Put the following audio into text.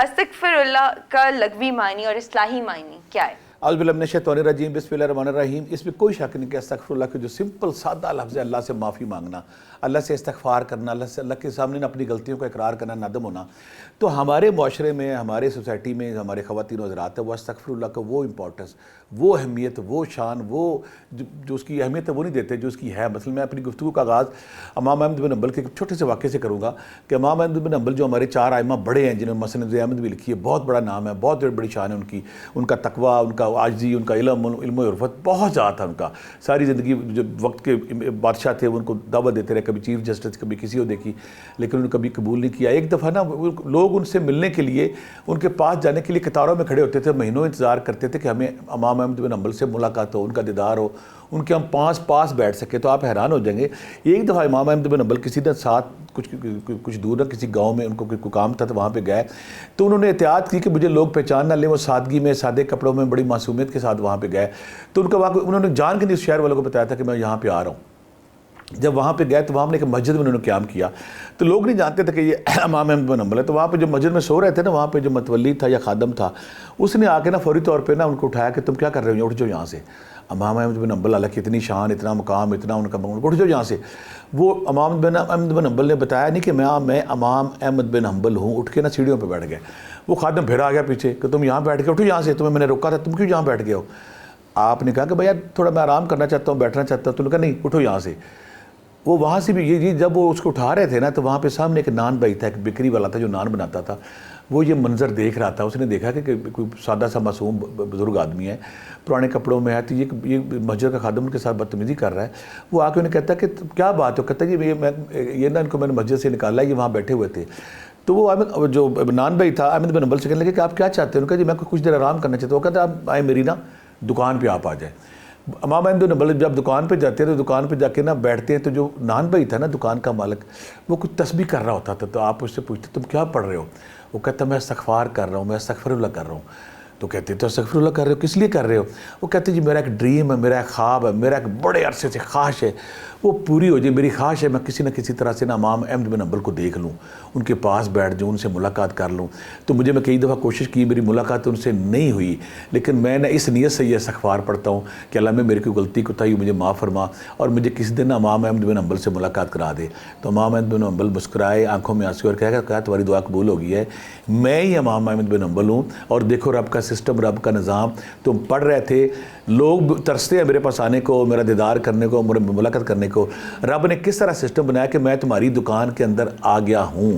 استغفراللہ کا لغوی معنی اور اصطلاحی معنی کیا ہے؟ اعوذ باللہ من الشیطان الرجیم، بسم اللہ الرحمن الرحیم۔ اس میں کوئی شک نہیں کہ استغفراللہ کے جو سمپل سادہ لفظ ہے، اللہ سے معافی مانگنا، اللہ سے استغفار کرنا، اللہ کے سامنے اپنی غلطیوں کو اقرار کرنا، ندم ہونا، تو ہمارے معاشرے میں، ہمارے سوسائٹی میں ہمارے خواتین و حضرات ہے، وہ استغفراللہ کا وہ امپورٹنس، وہ اہمیت، وہ شان، وہ جو اس کی اہمیت ہے وہ نہیں دیتے جو اس کی ہے۔ مثلا میں اپنی گفتگو کا آغاز امام احمد بن حنبل کے ایک چھوٹے سے واقعے سے کروں گا کہ امام احمد بن حنبل جو ہمارے 4 ائمہ بڑے ہیں، جنہوں نے مسند احمد بھی لکھی ہے، بہت بڑا نام ہے، بہت بڑی شان ہے ان کی، ان کا تقویٰ، ان کا عاجزی، ان کا علم و عرفت بہت زیادہ تھا ان کا۔ ساری زندگی جو وقت کے بادشاہ تھے وہ ان کو دعوت دیتے رہے، کبھی چیف جسٹس، کبھی کسی کو دیکھی، لیکن انہوں نے کبھی قبول نہیں کیا۔ ایک دفعہ نا لوگ ان سے ملنے کے لیے، ان کے پاس جانے کے لیے قطاروں میں کھڑے ہوتے تھے، مہینوں انتظار کرتے تھے کہ ہمیں امام احمد بن حنبل سے ملاقات ہو، ان کا دیدار ہو، ان کے ہم پاس بیٹھ سکے۔ تو آپ حیران ہو جائیں گے، ایک دفعہ امام احمد بن حنبل کسی دن ساتھ کچھ دور نہ کسی گاؤں میں ان کو کوئی کام تھا تو وہاں پہ گئے، تو انہوں نے احتیاط کی کہ مجھے لوگ پہچان نہ لیں۔ وہ سادگی میں، سادے کپڑوں میں، بڑی معصومیت کے ساتھ وہاں پہ گئے، تو ان کا واقعہ انہوں نے جان کے نہیں اس شہر والوں کو بتایا تھا کہ میں یہاں پہ آ رہا ہوں۔ جب وہاں پہ گئے تو وہاں نے ایک مسجد میں انہوں نے قیام کیا، تو لوگ نہیں جانتے تھے کہ یہ امام احمد بن حنبل ہے۔ تو وہاں پہ جو مسجد میں سو رہے تھے نا، وہاں پہ جو متولی تھا یا خادم تھا، اس نے آ کے نا فوری طور پہ نا ان کو اٹھایا کہ تم کیا کر رہے ہو، اٹھ جاؤ یہاں سے۔ امام احمد بن حنبل، اللہ کی اتنی شان، اتنا مقام، اتنا ان کا مقام، اٹھ جاؤ یہاں سے۔ وہ امام احمد بن حنبل نے بتایا نہیں کہ میں امام احمد بن حنبل ہوں، اٹھ کے نا سیڑھیوں پہ بیٹھ گئے۔ وہ خادم پھر آ گیا پیچھے کہ تم یہاں بیٹھ کے اٹھو یہاں سے، تمہیں میں نے روکا تھا، تم کیوں یہاں بیٹھ گئے ہو؟ آپ نے کہا کہ بھیا تھوڑا میں آرام کرنا چاہتا ہوں، بیٹھنا چاہتا ہوں۔ تو انہوں نے کہا نہیں، اٹھو یہاں سے۔ وہ وہاں سے بھی یہ جب وہ اس کو اٹھا رہے تھے نا، تو وہاں پہ سامنے ایک نان بھائی تھا، ایک بیکری والا تھا جو نان بناتا تھا۔ وہ یہ منظر دیکھ رہا تھا، اس نے دیکھا کہ کوئی سادہ سا معصوم بزرگ آدمی ہے، پرانے کپڑوں میں ہے، تو یہ مسجد کا خادم ان کے ساتھ بدتمیزی کر رہا ہے۔ وہ آ کے انہیں کہتا ہے کہ کیا بات ہو؟ کہتا ہے کہ یہ نا ان کو میں نے مسجد سے نکالا ہے، یہ وہاں بیٹھے ہوئے تھے۔ تو وہ جو نان بھائی تھا احمد بن حنبل سے کہنے لگے کہ آپ کیا چاہتے ہیں؟ انہوں نے کہا جی میں کچھ دیر آرام کرنا چاہتا ہوں۔ وہ کہتا ہے آپ آئے میری نا دکان پہ آپ آ جائیں۔ امام احمد بن حنبل جب دکان پہ جاتے ہیں تو دکان پہ جا کے نا بیٹھتے ہیں، تو جو نان بھائی تھا نا دکان کا مالک، وہ کچھ تسبیح کر رہا ہوتا تھا۔ تو آپ اس سے پوچھتے تم کیا پڑھ رہے ہو؟ وہ کہتا میں استغفار کر رہا ہوں، میں استغفراللہ کر رہا ہوں۔ تو کہتے تو استغفراللہ کر رہے ہو، کس لیے کر رہے ہو؟ وہ کہتے جی میرا ایک ڈریم ہے، میرا ایک خواب ہے، میرا ایک بڑے عرصے سے خواہش ہے، وہ پوری ہو جائے۔ میری خواہش ہے میں کسی نہ کسی طرح سے نا امام احمد بن حنبل کو دیکھ لوں، ان کے پاس بیٹھ جاؤں، ان سے ملاقات کر لوں۔ تو میں کئی دفعہ کوشش کی، میری ملاقات ان سے نہیں ہوئی، لیکن میں نے اس نیت سے یہ استغفار پڑھتا ہوں کہ اللہ میں میری کوئی غلطی کوتاہی مجھے معاف فرما، اور مجھے کسی دن امام احمد بن حنبل سے ملاقات کرا دے۔ تو امام احمد بن حنبل مسکرائے، آنکھوں میں آنسو، اور کہا تمہاری دعا قبول ہو گئی ہے، میں ہی امام احمد بن حنبل ہوں۔ اور دیکھو رب کا سسٹم، رب کا نظام، تم پڑھ رہے تھے، لوگ ترستے ہیں میرے پاس آنے کو، میرا دیدار کرنے کو، میرے ملاقات کرنے کو، رب نے کس طرح سسٹم بنایا کہ میں تمہاری دکان کے اندر آ گیا ہوں،